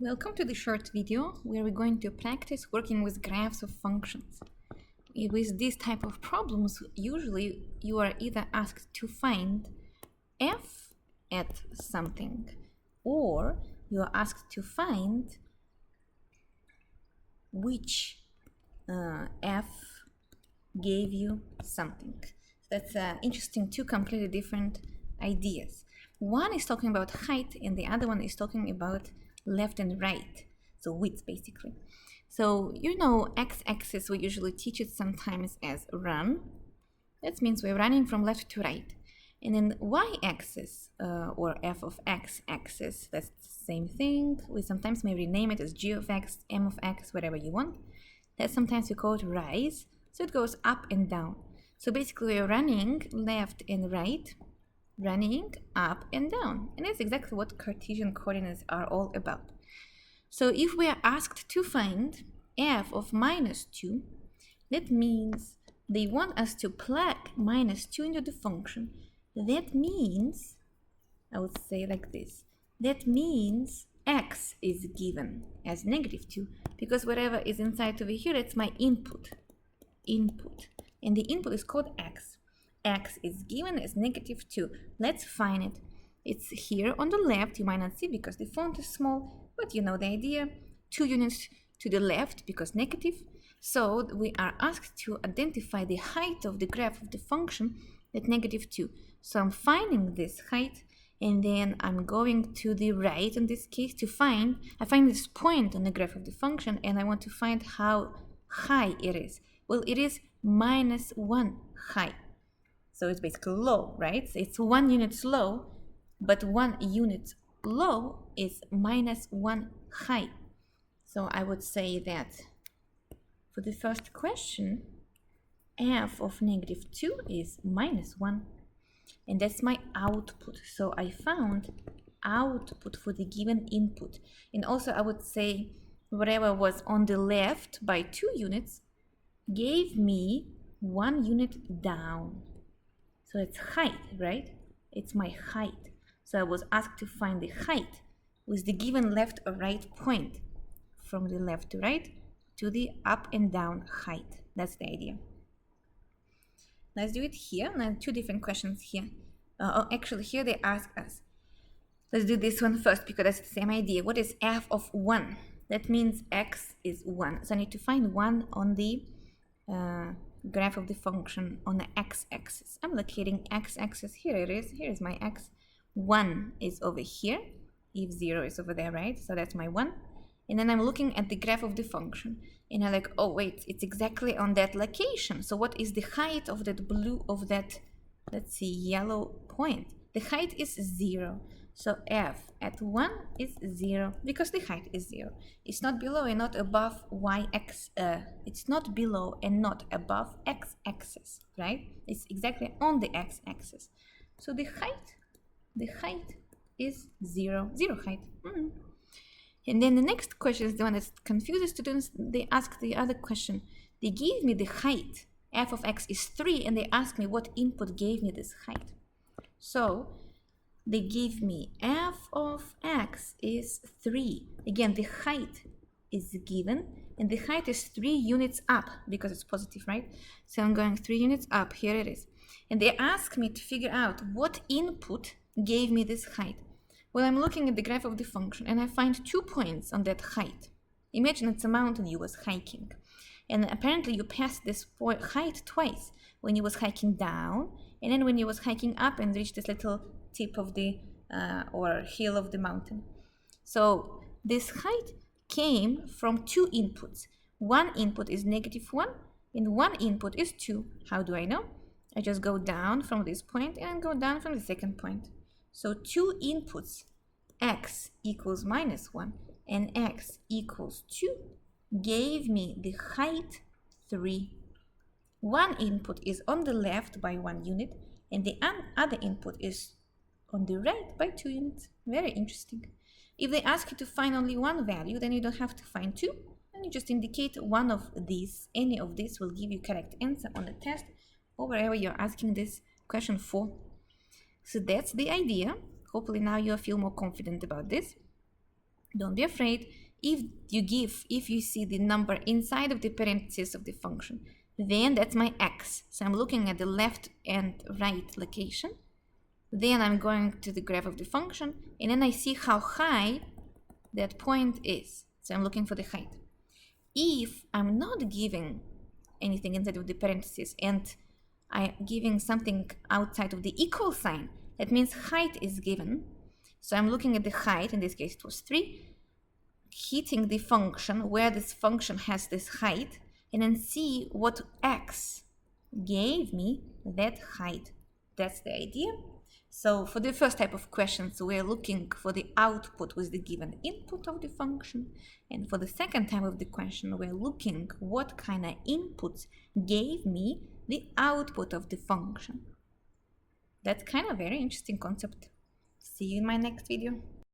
Welcome to the short video where we're going to practice working with graphs of functions. With these type of problems, usually you are either asked to find f at something, or you are asked to find which f gave you something. That's interesting, two completely different ideas. One is talking about height and the other one is talking about left and right, so width basically. So you know x-axis, we usually teach it sometimes as run. That means we're running from left to right. And then y-axis or f of x axis, that's the same thing. We sometimes may rename it as g of x, m of x, whatever you want. That sometimes we call it rise, so it goes up and down. So basically we're running left and right, running up and down. And that's exactly what Cartesian coordinates are all about. So if we are asked to find f of -2, that means they want us to plug -2 into the function. That means, I would say like this, that means x is given as -2, because whatever is inside over here, it's my input. And the input is called x. X is given as -2. Let's find it. It's here on the left. You might not see because the font is small, but you know the idea. 2 units to the left because negative. So we are asked to identify the height of the graph of the function at -2. So I'm finding this height, and then I'm going to the right in this case to find, I find this point on the graph of the function, and I want to find how high it is. Well, it is -1 high. So it's basically low, right? So it's 1 unit low, but 1 unit low is -1 high. So I would say that for the first question, f of -2 is -1. And that's my output. So I found output for the given input. And also I would say whatever was on the left by 2 units gave me 1 unit down. So it's height, right? It's my height. So I was asked to find the height with the given left or right point from the left to right to the up and down height. That's the idea. Let's do it here. Now, 2 different questions here. Actually, here they ask us. Let's do this one first because that's the same idea. What is f of 1? That means x is 1. So I need to find 1 on the graph of the function on the x-axis. I'm locating x-axis. Here it is. Here is my x. 1 is over here. If 0 is over there, right? So that's my 1. And then I'm looking at the graph of the function. And I'm like, oh, wait, it's exactly on that location. So what is the height of that blue, of that, let's see, yellow point? The height is 0. So f at 1 is 0 because the height is 0. It's not below and not above it's not below and not above x-axis, right? It's exactly on the x-axis. So the height is 0 height. And then the next question is the one that confuses students. They ask the other question. They give me the height. F of x is 3, and they ask me what input gave me this height. So they give me f of x is 3. Again, the height is given, and the height is 3 units up because it's positive, right? So I'm going 3 units up. Here it is. And they ask me to figure out what input gave me this height. Well, I'm looking at the graph of the function, and I find 2 points on that height. Imagine it's a mountain you was hiking. And apparently you passed this height twice, when you was hiking down, and then when you was hiking up and reached this little tip of the or hill of the mountain. So this height came from 2 inputs. One input is -1 and one input is 2. How do I know? I just go down from this point and go down from the second point. So 2 inputs, x equals -1 and x equals 2, gave me the height 3. One input is on the left by 1 unit and the other input is on the right by 2 units. Very interesting. If they ask you to find only one value, then you don't have to find 2. And you just indicate one of these. Any of these will give you correct answer on the test or wherever you're asking this question for. So that's the idea. Hopefully now you feel more confident about this. Don't be afraid. If you see the number inside of the parentheses of the function, then that's my x. So I'm looking at the left and right location. Then I'm going to the graph of the function, and then I see how high that point is. So I'm looking for the height. If I'm not giving anything inside of the parentheses and I'm giving something outside of the equal sign, that means height is given. So I'm looking at the height, in this case it was 3, hitting the function where this function has this height, and then see what x gave me that height. That's the idea. So for the first type of questions, we're looking for the output with the given input of the function. And for the second type of the question, we're looking what kind of inputs gave me the output of the function. That's kind of very interesting concept. See you in my next video.